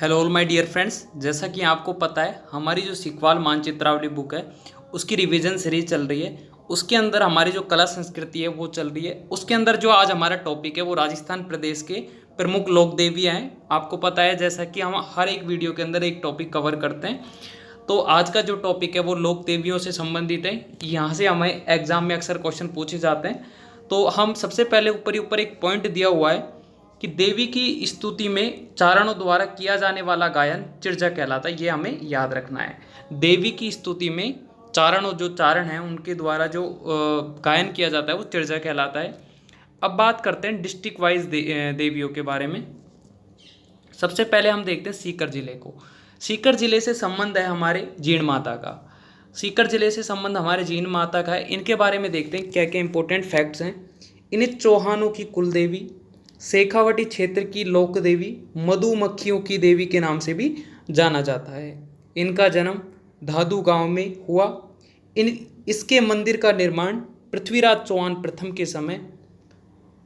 Hello all my dear friends, जैसा कि आपको पता है हमारी जो सिकवाल मानचित्रावली बुक है उसकी रिवीजन सीरीज चल रही है। उसके अंदर हमारी जो कला संस्कृति है वो चल रही है। उसके अंदर जो आज हमारा टॉपिक है वो राजस्थान प्रदेश के प्रमुख लोक देवियाँ हैं। आपको पता है जैसा कि हम हर एक वीडियो के अंदर एक टॉपिक कवर करते हैं, तो आज का जो टॉपिक है वो लोक देवियों से संबंधित है। यहाँ से हमें एग्जाम में अक्सर क्वेश्चन पूछे जाते हैं। तो हम सबसे पहले ऊपर ही ऊपर एक पॉइंट दिया हुआ है कि देवी की स्तुति में चारणों द्वारा किया जाने वाला गायन चिर्जा कहलाता है। ये हमें याद रखना है। देवी की स्तुति में चारणों जो चारण हैं उनके द्वारा जो गायन किया जाता है वो चिर्जा कहलाता है। अब बात करते हैं डिस्ट्रिक्ट वाइज देवियों के बारे में। सबसे पहले हम देखते हैं सीकर जिले को। सीकर जिले से संबंध है हमारे जीण माता का। सीकर जिले से संबंध हमारे जीण माता का है। इनके बारे में देखते हैं क्या क्या इंपॉर्टेंट फैक्ट्स हैं। इन्हें चौहानों की कुल देवी, शेखावटी क्षेत्र की लोक देवी, मधुमक्खियों की देवी के नाम से भी जाना जाता है। इनका जन्म धादू गांव में हुआ। इसके मंदिर का निर्माण पृथ्वीराज चौहान प्रथम के समय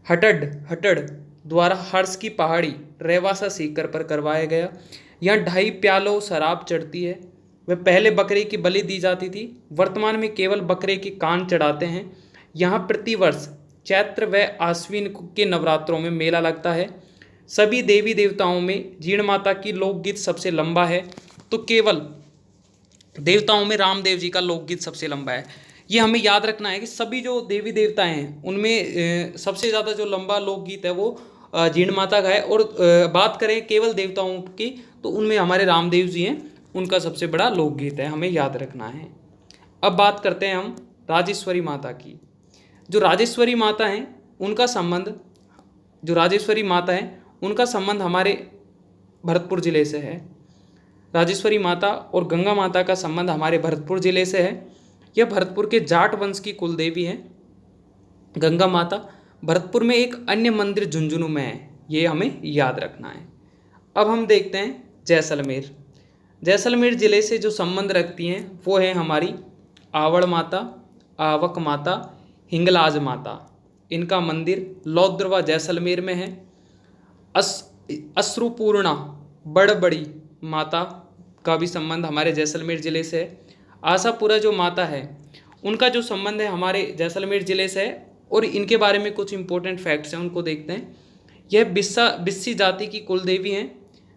हटड़ द्वारा हर्ष की पहाड़ी रेवासा सीकर पर करवाया गया। यहाँ 2.5 प्यालों शराब चढ़ती है। वह पहले बकरे की बलि दी जाती थी, वर्तमान में केवल बकरे के कान चढ़ाते हैं। यहाँ प्रतिवर्ष चैत्र व आश्विन के नवरात्रों में मेला लगता है। सभी देवी देवताओं में जीण माता की लोकगीत सबसे लंबा है, तो केवल देवताओं में रामदेव जी का लोकगीत सबसे लंबा है। ये हमें याद रखना है कि सभी जो देवी देवता हैं उनमें सबसे ज़्यादा जो लंबा लोकगीत है वो जीण माता का है। और बात करें केवल देवताओं की तो उनमें हमारे रामदेव जी हैं, उनका सबसे बड़ा लोकगीत है, हमें याद रखना है। अब बात करते हैं हम राजेश्वरी माता की। जो राजेश्वरी माता हैं उनका संबंध हमारे भरतपुर ज़िले से है। राजेश्वरी माता और गंगा माता का संबंध हमारे भरतपुर ज़िले से है। यह भरतपुर के जाट वंश की कुल देवी हैं। गंगा माता भरतपुर में एक अन्य मंदिर झुंझुनू में है, ये हमें याद रखना है। अब हम देखते हैं जैसलमेर ज़िले से जो संबंध रखती हैं वो है हमारी आवड़ माता, आवक माता, हिंगलाज माता। इनका मंदिर लौद्रवा जैसलमेर में है। अश्रुपूर्णा बड़बड़ी माता का भी संबंध हमारे जैसलमेर ज़िले से है। आशापुरा जो माता है उनका जो संबंध है हमारे जैसलमेर ज़िले से है। और इनके बारे में कुछ इंपॉर्टेंट फैक्ट्स हैं, उनको देखते हैं। यह बिस्सी जाति की कुल देवी हैं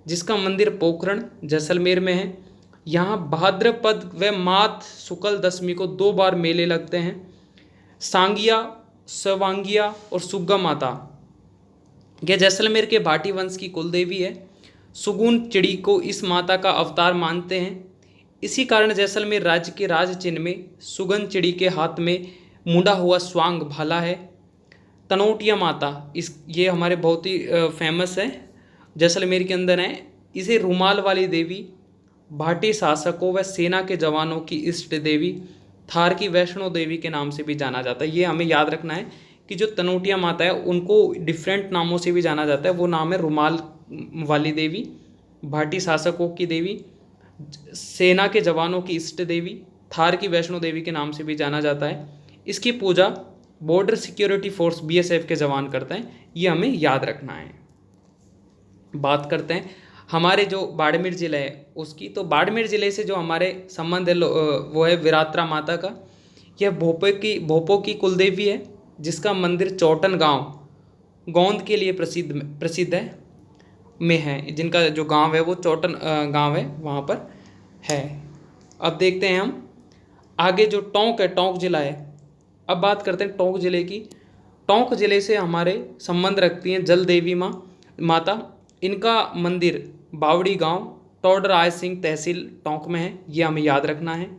जिसका मंदिर पोखरण जैसलमेर में है। यहाँ भाद्रपद व माघ शुक्ल दशमी को 2 बार मेले लगते हैं। सांगिया, सवांगिया और सुग्गा माता यह जैसलमेर के भाटी वंश की कुल देवी है। सुगुन चिड़ी को इस माता का अवतार मानते हैं। इसी कारण जैसलमेर राज्य के राज चिन्ह में सुगन चिड़ी के हाथ में मुंडा हुआ स्वांग भाला है। तनोटिया माता ये हमारे बहुत ही फेमस है, जैसलमेर के अंदर है। इसे रुमाल वाली देवी, भाटी शासकों व सेना के जवानों की इष्ट देवी, थार की वैष्णो देवी के नाम से भी जाना जाता है। ये हमें याद रखना है कि जो तनोटिया माता है उनको डिफरेंट नामों से भी जाना जाता है। वो नाम है रुमाल वाली देवी, भाटी शासकों की देवी, सेना के जवानों की इष्ट देवी, थार की वैष्णो देवी के नाम से भी जाना जाता है। इसकी पूजा बॉर्डर सिक्योरिटी फोर्स BSF के जवान करते हैं, ये हमें याद रखना है। बात करते हैं हमारे जो बाड़मेर ज़िला है उसकी। तो बाड़मेर ज़िले से जो हमारे संबंध है वो है विरात्रा माता का। यह भोपो की कुल देवी है जिसका मंदिर चौटन गांव गोंद के लिए प्रसिद्ध है। जिनका जो गांव है वो चौटन गांव है, वहाँ पर है। अब देखते हैं हम आगे जो टोंक ज़िला है। अब बात करते हैं टोंक ज़िले की। टोंक ज़िले से हमारे संबंध रखती हैं जल देवी माता। इनका मंदिर बावड़ी गांव टोडर राय सिंह तहसील टोंक में है, ये हमें याद रखना है।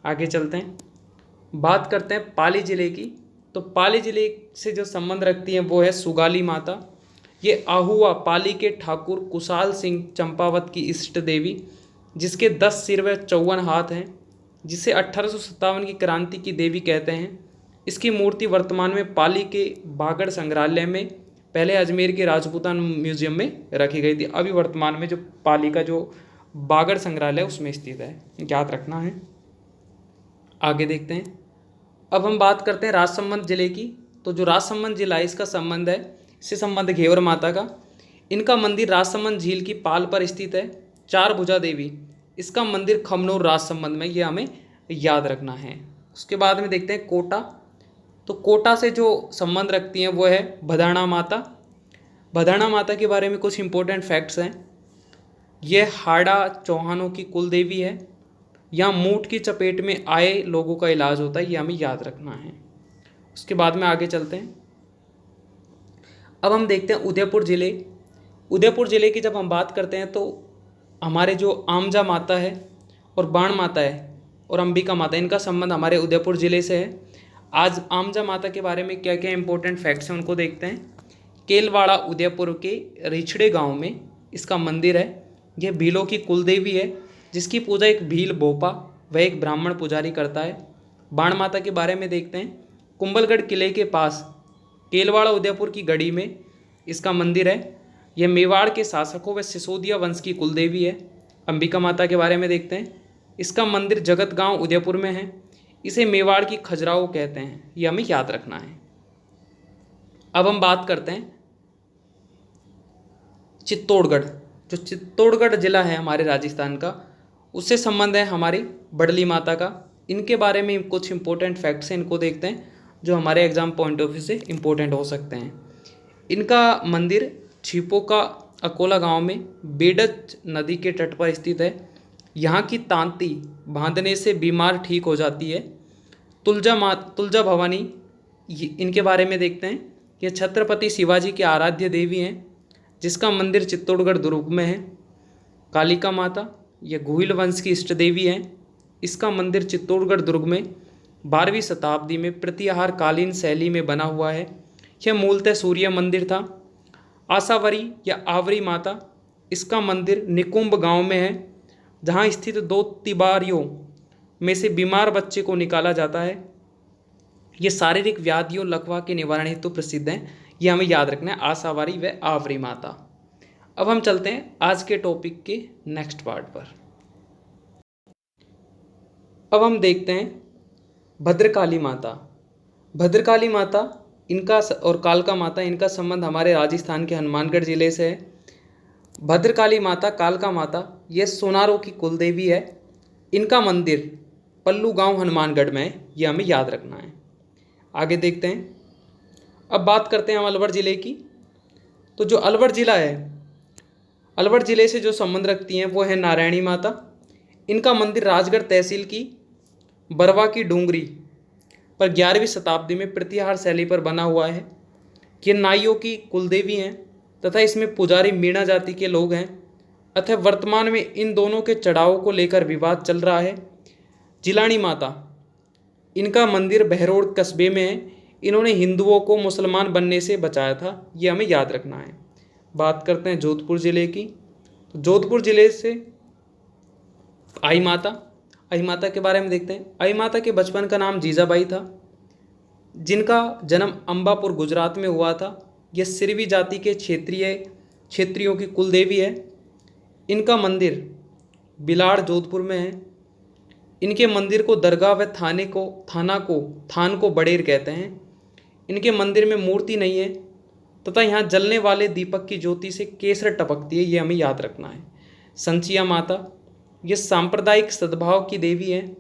आगे चलते हैं, बात करते हैं पाली ज़िले की। तो पाली ज़िले से जो संबंध रखती हैं वो है सुगाली माता। ये आहुआ पाली के ठाकुर कुशाल सिंह चंपावत की इष्ट देवी, जिसके 10 सिर व 54 हाथ हैं, जिसे 1857 की क्रांति की देवी कहते हैं। इसकी मूर्ति वर्तमान में पाली के बागड़ संग्रहालय में, पहले अजमेर के राजपूतान म्यूजियम में रखी गई थी। अभी वर्तमान में जो पाली का जो बागड़ संग्रहालय उसमें स्थित है, याद रखना है। आगे देखते हैं, अब हम बात करते हैं राजसमंद जिले की। तो जो राजसमंद जिला है इसका संबंध है, इससे संबंध घेवर माता का। इनका मंदिर राजसमंद झील की पाल पर स्थित है। चार भुजा देवी, इसका मंदिर खमनोर राजसमंद में, ये हमें याद रखना है। उसके बाद में देखते हैं कोटा। तो कोटा से जो संबंध रखती हैं वो है भदाणा माता। भदाणा माता के बारे में कुछ इंपॉर्टेंट फैक्ट्स हैं। ये हाड़ा चौहानों की कुल देवी है। यहाँ मूठ की चपेट में आए लोगों का इलाज होता है, ये हमें याद रखना है। उसके बाद में आगे चलते हैं। अब हम देखते हैं उदयपुर ज़िले। उदयपुर ज़िले की जब हम बात करते हैं तो हमारे जो आमजा माता है और बाण माता है और अंबिका माता, इनका संबंध हमारे उदयपुर ज़िले से है। आज आमजा माता के बारे में क्या क्या इंपॉर्टेंट फैक्ट्स हैं उनको देखते हैं। केलवाड़ा उदयपुर के रिछड़े गांव में इसका मंदिर है। यह भीलों की कुलदेवी है, जिसकी पूजा एक भील भोपा व एक ब्राह्मण पुजारी करता है। बाण माता के बारे में देखते हैं। कुंभलगढ़ किले के पास केलवाड़ा उदयपुर की गढ़ी में इसका मंदिर है। यह मेवाड़ के शासकों व सिसोदिया वंश की कुलदेवी है। अंबिका माता के बारे में देखते हैं। इसका मंदिर जगत गांव उदयपुर में है। इसे मेवाड़ की खजुराहो कहते हैं, ये हमें याद रखना है। अब हम बात करते हैं चित्तौड़गढ़। जो चित्तौड़गढ़ जिला है हमारे राजस्थान का, उससे संबंध है हमारी बडली माता का। इनके बारे में कुछ इंपॉर्टेंट फैक्ट्स हैं, इनको देखते हैं जो हमारे एग्जाम पॉइंट ऑफ व्यू से इंपॉर्टेंट हो सकते हैं। इनका मंदिर छिपो का अकोला गांव में बेडच नदी के तट पर स्थित है। यहाँ की तांती बांधने से बीमार ठीक हो जाती है। तुलजा भवानी, इनके बारे में देखते हैं। ये छत्रपति शिवाजी की आराध्य देवी हैं, जिसका मंदिर चित्तौड़गढ़ दुर्ग में है। कालिका माता, ये गुहिल वंश की इष्ट देवी हैं। इसका मंदिर चित्तौड़गढ़ दुर्ग में 12वीं शताब्दी में प्रतिहार कालीन शैली में बना हुआ है। यह मूलतः सूर्य मंदिर था। आसावरी या आवरी माता, इसका मंदिर निकुंभ गांव में है, जहां स्थित 2 तिबारियों में से बीमार बच्चे को निकाला जाता है। ये शारीरिक व्याधियों लकवा के निवारण हेतु प्रसिद्ध हैं, ये हमें याद रखना है, आसावरी व आवरी माता। अब हम चलते हैं आज के टॉपिक के नेक्स्ट पार्ट पर। अब हम देखते हैं भद्रकाली माता। भद्रकाली माता इनका और कालका माता, इनका संबंध हमारे राजस्थान के हनुमानगढ़ जिले से है। भद्रकाली माता, कालका माता, ये सोनारों की कुलदेवी है। इनका मंदिर पल्लू गांव हनुमानगढ़ में है, ये हमें याद रखना है। आगे देखते हैं। अब बात करते हैं हम अलवर ज़िले की। तो जो अलवर ज़िला है, अलवर ज़िले से जो संबंध रखती हैं वो है नारायणी माता। इनका मंदिर राजगढ़ तहसील की बरवा की डूंगरी पर 11वीं शताब्दी में प्रतिहार शैली पर बना हुआ है। ये नाइयों की कुलदेवी हैं तथा इसमें पुजारी मीणा जाति के लोग हैं। अतः वर्तमान में इन दोनों के चढ़ावों को लेकर विवाद चल रहा है। जिलानी माता, इनका मंदिर बहरोड़ कस्बे में है। इन्होंने हिंदुओं को मुसलमान बनने से बचाया था, ये हमें याद रखना है। बात करते हैं जोधपुर ज़िले की। तो जोधपुर ज़िले से आई माता, आई माता के बारे में देखते हैं। आई माता के बचपन का नाम जीजाबाई था, जिनका जन्म अंबापुर गुजरात में हुआ था। यह सिरवी जाति के क्षेत्रियों की कुलदेवी है। इनका मंदिर बिलाड़ जोधपुर में है। इनके मंदिर को दरगाह व थान को बड़ेर कहते हैं। इनके मंदिर में मूर्ति नहीं है तथा यहाँ जलने वाले दीपक की ज्योति से केसर टपकती है, ये हमें याद रखना है। संचिया माता, ये सांप्रदायिक सद्भाव की देवी हैं।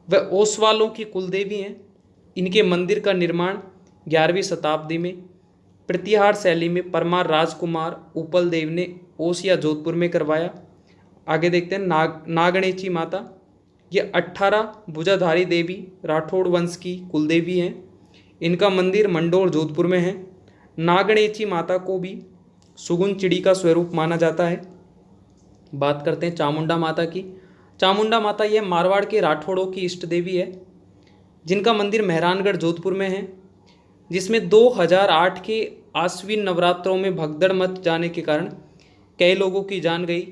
वह ओसवालों की कुलदेवी हैं। इनके मंदिर का निर्माण 11वीं शताब्दी में प्रतिहार शैली में परमार राजकुमार उपल देव ने ओस या जोधपुर में करवाया। आगे देखते हैं नागणेची माता, ये 18 भुजाधारी देवी राठौड़ वंश की कुलदेवी हैं। इनका मंदिर मंडोर जोधपुर में है। नागणेची माता को भी सुगुन चिड़ी का स्वरूप माना जाता है। बात करते हैं चामुंडा माता की। चामुंडा माता यह मारवाड़ के राठौड़ों की इष्ट देवी है, जिनका मंदिर मेहरानगढ़ जोधपुर में है, जिसमें 2008 के आश्विन नवरात्रों में भगदड़ मच जाने के कारण कई लोगों की जान गई,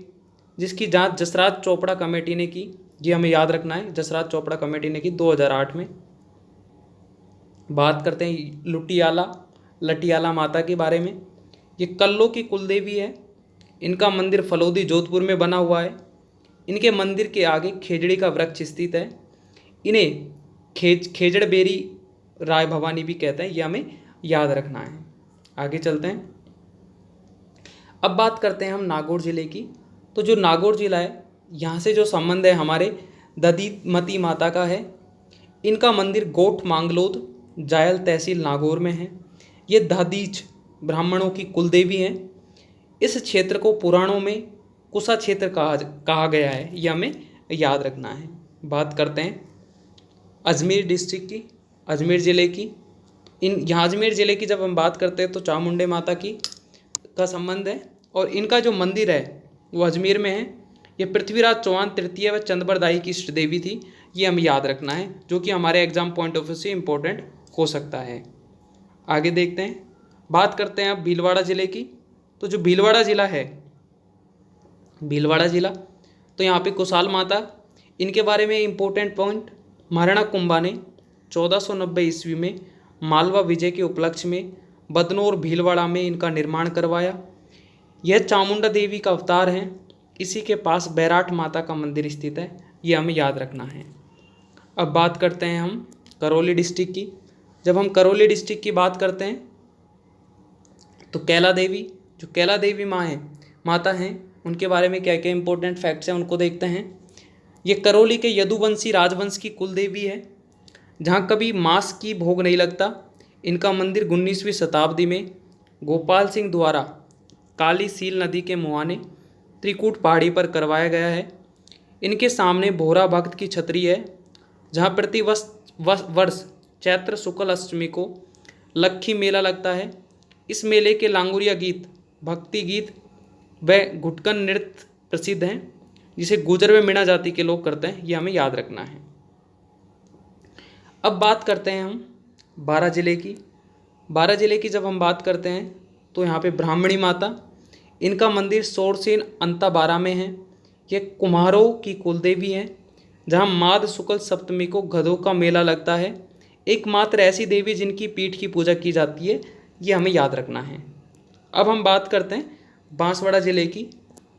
जिसकी जांच जसराज चोपड़ा कमेटी ने की। ये हमें याद रखना है, जसराज चोपड़ा कमेटी ने की 2008 में। बात करते हैं लटियाला माता के बारे में। ये कल्लों की कुलदेवी है। इनका मंदिर फलोदी जोधपुर में बना हुआ है। इनके मंदिर के आगे खेजड़ी का वृक्ष स्थित है। इन्हें खेजड़बेरी राय भवानी भी कहते हैं, यह हमें याद रखना है। आगे चलते हैं। अब बात करते हैं हम नागौर ज़िले की। तो जो नागौर ज़िला है, यहाँ से जो संबंध है हमारे दधीमती माता का है। इनका मंदिर गोठ मांगलोद जायल तहसील नागौर में है। ये दधीच ब्राह्मणों की कुलदेवी हैं। इस क्षेत्र को पुराणों में कुशा क्षेत्र कहा गया है, यह हमें याद रखना है। बात करते हैं अजमेर डिस्ट्रिक्ट की, अजमेर ज़िले की। यहाँ अजमेर ज़िले की जब हम बात करते हैं तो चामुंडे माता की का संबंध है, और इनका जो मंदिर है वो अजमेर में है। ये पृथ्वीराज चौहान तृतीय व चंद्रबरदाई की इष्ट देवी थी, ये हमें याद रखना है, जो कि हमारे एग्जाम पॉइंट ऑफ व्यू से इम्पोर्टेंट हो सकता है। आगे देखते हैं, बात करते हैं अब भीलवाड़ा ज़िले की। तो जो भीलवाड़ा ज़िला है, भीलवाड़ा ज़िला, तो यहाँ पे कुशाल माता, इनके बारे में इम्पोर्टेंट पॉइंट, महाराणा कुंभा ने 1490 ईस्वी में मालवा विजय के उपलक्ष्य में बदनौर भीलवाड़ा में इनका निर्माण करवाया। यह चामुंडा देवी का अवतार है। इसी के पास बैराट माता का मंदिर स्थित है, ये हमें याद रखना है। अब बात करते हैं हम करौली डिस्ट्रिक्ट की। जब हम करौली डिस्ट्रिक्ट की बात करते हैं तो कैला देवी, जो कैला देवी माता हैं, उनके बारे में क्या क्या इंपॉर्टेंट फैक्ट्स हैं उनको देखते हैं। ये करौली के यदुवंशी राजवंश की कुल देवी है, जहाँ कभी मांस की भोग नहीं लगता। इनका मंदिर 19वीं शताब्दी में गोपाल सिंह द्वारा काली सील नदी के मुहाने त्रिकूट पहाड़ी पर करवाया गया है। इनके सामने भोरा भक्त की छतरी है, जहाँ प्रति वर्ष चैत्र शुक्ल अष्टमी को लक्खी मेला लगता है। इस मेले के लांगुरिया गीत, भक्ति गीत व घुटकन नृत्य प्रसिद्ध हैं, जिसे गुर्जर व मीणा जाति के लोग करते हैं, ये हमें याद रखना है। अब बात करते हैं हम बारां जिले की। बारां जिले की जब हम बात करते हैं तो यहाँ पे ब्राह्मणी माता, इनका मंदिर सोरसेन अंता बारा में है। ये कुम्हारों की कुलदेवी हैं, जहाँ माघ शुक्ल सप्तमी को गधों का मेला लगता है। एकमात्र ऐसी देवी जिनकी पीठ की पूजा की जाती है, ये हमें याद रखना है। अब हम बात करते हैं बांसवाड़ा ज़िले की।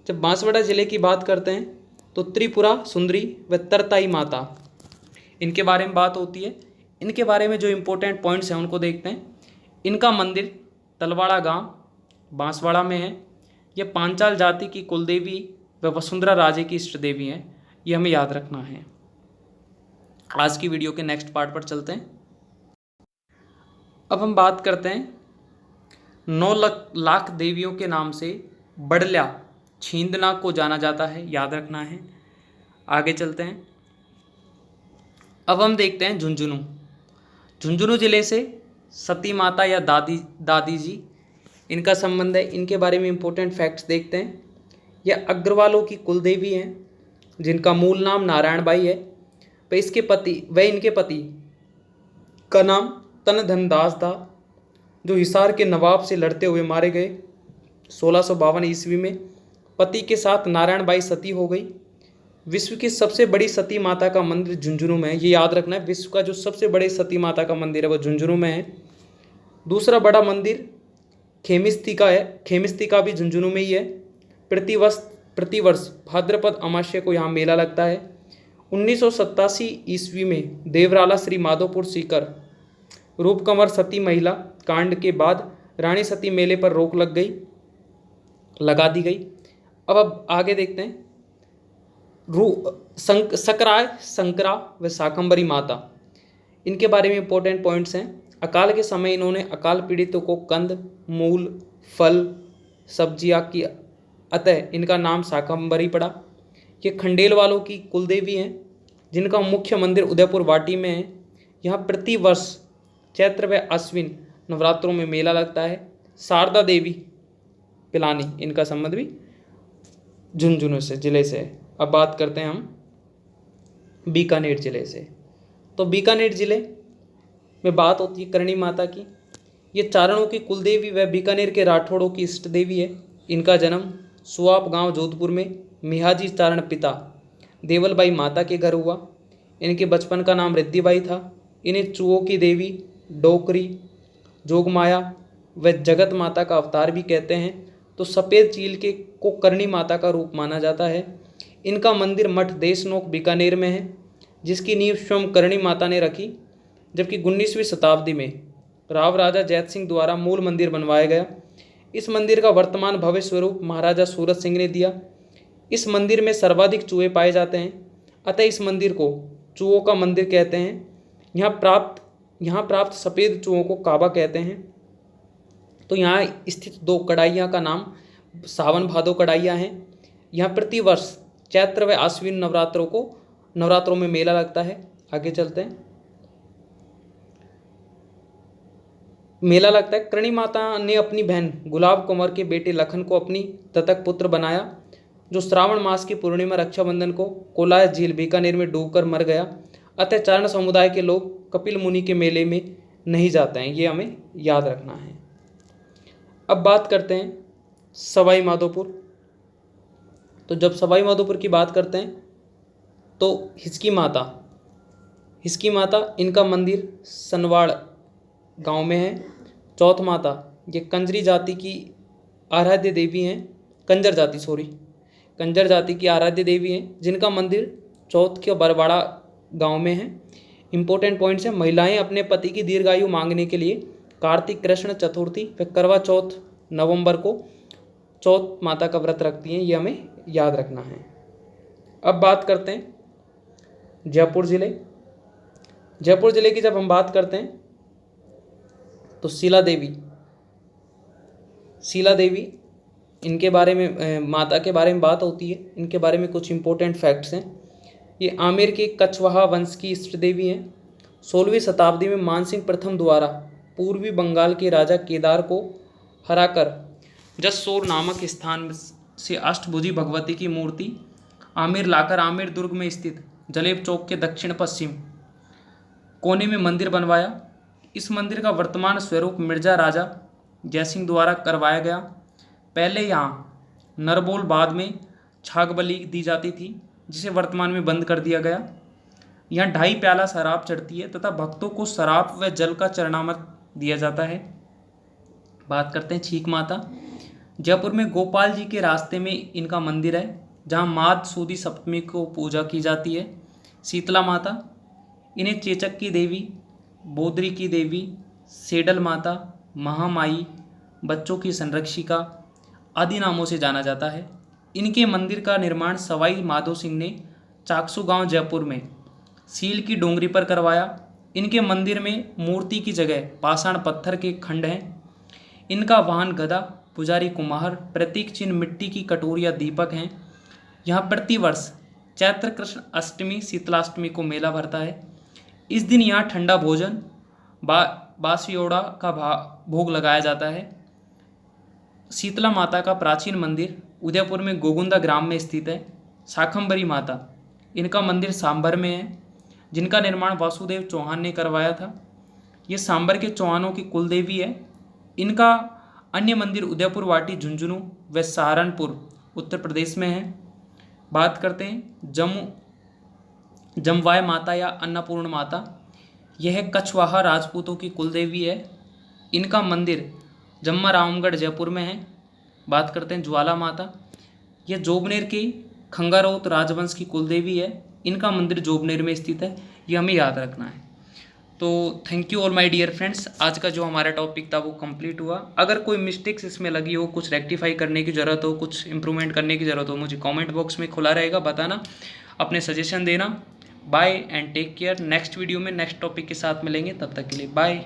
जब बांसवाड़ा ज़िले की बात करते हैं तो त्रिपुरा सुंदरी व तरताई माता, इनके बारे में बात होती है। इनके बारे में जो इम्पोर्टेंट पॉइंट्स हैं उनको देखते हैं। इनका मंदिर तलवाड़ा गांव बांसवाड़ा में है। ये पांचाल जाति की कुलदेवी व वसुंधरा राजे की इष्ट देवी हैं, ये हमें याद रखना है। आज की वीडियो के नेक्स्ट पार्ट पर चलते हैं। अब हम बात करते हैं 9 लाख देवियों के नाम से बड़ल्या छींदना को जाना जाता है, याद रखना है। आगे चलते हैं। अब हम देखते हैं झुंझुनू। झुंझुनू ज़िले से सती माता या दादी जी, इनका संबंध है। इनके बारे में इम्पोर्टेंट फैक्ट्स देखते हैं। यह अग्रवालों की कुलदेवी हैं, जिनका मूल नाम नारायण बाई है। इनके पति का नाम तन धनदास था, जो हिसार के नवाब से लड़ते हुए मारे गए। 1652 ईस्वी में पति के साथ नारायण बाई सती हो गई। विश्व की सबसे बड़ी सती माता का मंदिर झुंझुनू में है, ये याद रखना है। विश्व का जो सबसे बड़े सती माता का मंदिर है वो झुंझुनू में है। दूसरा बड़ा मंदिर खेमिस्तिका है, खेमिस्तिका भी झुंझुनू में ही है। प्रतिवर्ष भाद्रपद अमावस्या को यहाँ मेला लगता है। 1987 ईस्वी में देवराला श्री माधोपुर सीकर रूपकंवर सती महिला कांड के बाद रानी सती मेले पर रोक लगा दी गई। अब आगे देखते हैं सकराय संकरा व शाकंभरी माता, इनके बारे में इंपॉर्टेंट पॉइंट्स हैं। अकाल के समय इन्होंने अकाल पीड़ितों को कंद, मूल, फल, सब्जियां की, अतः इनका नाम शाकंभरी पड़ा। ये खंडेल वालों की कुलदेवी हैं, जिनका मुख्य मंदिर उदयपुर वाटी में है। यहाँ प्रति वर्ष चैत्र व अश्विन नवरात्रों में मेला लगता है। शारदा देवी पिलानी, इनका संबंध भी झुंझुनू से ज़िले से है। अब बात करते हैं हम बीकानेर ज़िले से। तो बीकानेर ज़िले में बात होती है करणी माता की। ये चारणों की कुलदेवी व बीकानेर के राठौड़ों की इष्ट देवी है। इनका जन्म सुआप गांव जोधपुर में मिहाजी चारण पिता देवलबाई माता के घर हुआ। इनके बचपन का नाम रिद्धिबाई था। इन्हें चूहों की देवी, डोकरी, जोगमाया व जगत माता का अवतार भी कहते हैं। तो सफ़ेद चील को करणी माता का रूप माना जाता है। इनका मंदिर मठ देशनोक बीकानेर में है, जिसकी नींव स्वयं करणी माता ने रखी, जबकि 19वीं शताब्दी में राव राजा जैत सिंह द्वारा मूल मंदिर बनवाया गया। इस मंदिर का वर्तमान भव्य स्वरूप महाराजा सूरत सिंह ने दिया। इस मंदिर में सर्वाधिक चूहे पाए जाते हैं, अतः इस मंदिर को चूहों का मंदिर कहते हैं। यहाँ प्राप्त सफ़ेद चूहों को काबा कहते हैं। तो यहाँ स्थित 2 कढ़ाइयाँ का नाम सावन भादो कढ़ाइयाँ हैं। यहाँ प्रतिवर्ष चैत्र व आश्विन नवरात्रों में मेला लगता है। आगे चलते हैं। मेला लगता है। करणी माता ने अपनी बहन गुलाब कुंवर के बेटे लखन को अपनी दत्तक पुत्र बनाया, जो श्रावण मास की पूर्णिमा रक्षाबंधन को कोलाय झील बीकानेर में डूबकर मर गया। अतः चारण समुदाय के लोग कपिल मुनि के मेले में नहीं जाते हैं, ये हमें याद रखना है। अब बात करते हैं सवाई माधोपुर। तो जब सवाई माधोपुर की बात करते हैं तो हिचकी माता इनका मंदिर सनवाड़ गांव में है। चौथ माता ये कंजरी जाति की आराध्य देवी हैं, कंजर जाति की आराध्य देवी हैं, जिनका मंदिर चौथ के बरवाड़ा गांव में है। इंपॉर्टेंट पॉइंट्स हैं। महिलाएं अपने पति की दीर्घायु मांगने के लिए कार्तिक कृष्ण चतुर्थी व करवा चौथ नवंबर को चौथ माता का व्रत रखती हैं, ये हमें याद रखना है। अब बात करते हैं जयपुर ज़िले की जब हम बात करते हैं तो शीला देवी इनके बारे में, माता के बारे में बात होती है। इनके बारे में कुछ इंपॉर्टेंट फैक्ट्स हैं। ये आमेर के कछवाहा वंश की इष्ट देवी हैं। 16वीं शताब्दी में मानसिंह प्रथम द्वारा पूर्वी बंगाल के राजा केदार को हराकर जसोर नामक स्थान से अष्टभुजी भगवती की मूर्ति आमेर लाकर आमेर दुर्ग में स्थित जलेब चौक के दक्षिण पश्चिम कोने में मंदिर बनवाया। इस मंदिर का वर्तमान स्वरूप मिर्जा राजा जयसिंह द्वारा करवाया गया। पहले यहाँ नरबोल, बाद में छाग बलि दी जाती थी, जिसे वर्तमान में बंद कर दिया गया। यहाँ 2.5 प्याला शराब चढ़ती है तथा भक्तों को शराब व जल का चरणामृत दिया जाता है। बात करते हैं छीक माता। जयपुर में गोपाल जी के रास्ते में इनका मंदिर है, जहाँ माद सूदी सप्तमी को पूजा की जाती है। शीतला माता, इन्हें चेचक की देवी, बोदरी की देवी, सेडल माता, महामाई, बच्चों की संरक्षिका आदि नामों से जाना जाता है। इनके मंदिर का निर्माण सवाई माधो सिंह ने चाकसू गांव जयपुर में सील की डोंगरी पर करवाया। इनके मंदिर में मूर्ति की जगह पाषाण पत्थर के खंड हैं। इनका वाहन गदा, पुजारी कुम्हार, प्रतीक चिन्ह मिट्टी की कटोरिया, दीपक हैं। यहाँ प्रतिवर्ष चैत्र कृष्ण अष्टमी शीतलाष्टमी को मेला भरता है। इस दिन यहाँ ठंडा भोजन बासियोड़ा का भोग लगाया जाता है। शीतला माता का प्राचीन मंदिर उदयपुर में गोगुंदा ग्राम में स्थित है। शाकंभरी माता, इनका मंदिर सांभर में है, जिनका निर्माण वासुदेव चौहान ने करवाया था। ये सांभर के चौहानों की कुलदेवी है। इनका अन्य मंदिर उदयपुर वाटी, झुंझुनू व सहारनपुर उत्तर प्रदेश में है। बात करते हैं जमवाय माता या अन्नपूर्ण माता। यह कछवाहा राजपूतों की कुलदेवी है। इनका मंदिर जम्मा रामगढ़ जयपुर में है। बात करते हैं ज्वाला माता। यह जोबनेर की खंगारोत राजवंश की कुलदेवी है। इनका मंदिर जोबनेर में स्थित है, ये हमें याद रखना है। तो thank you all my dear friends. आज का जो हमारा टॉपिक था वो कंप्लीट हुआ। अगर कोई मिस्टेक्स इसमें लगी हो, कुछ रेक्टिफाई करने की ज़रूरत हो, कुछ इंप्रूवमेंट करने की ज़रूरत हो, मुझे कमेंट बॉक्स में खुला रहेगा, बताना, अपने सजेशन देना। Bye and take care. Next video में नेक्स्ट टॉपिक के साथ मिलेंगे, तब तक के लिए बाय।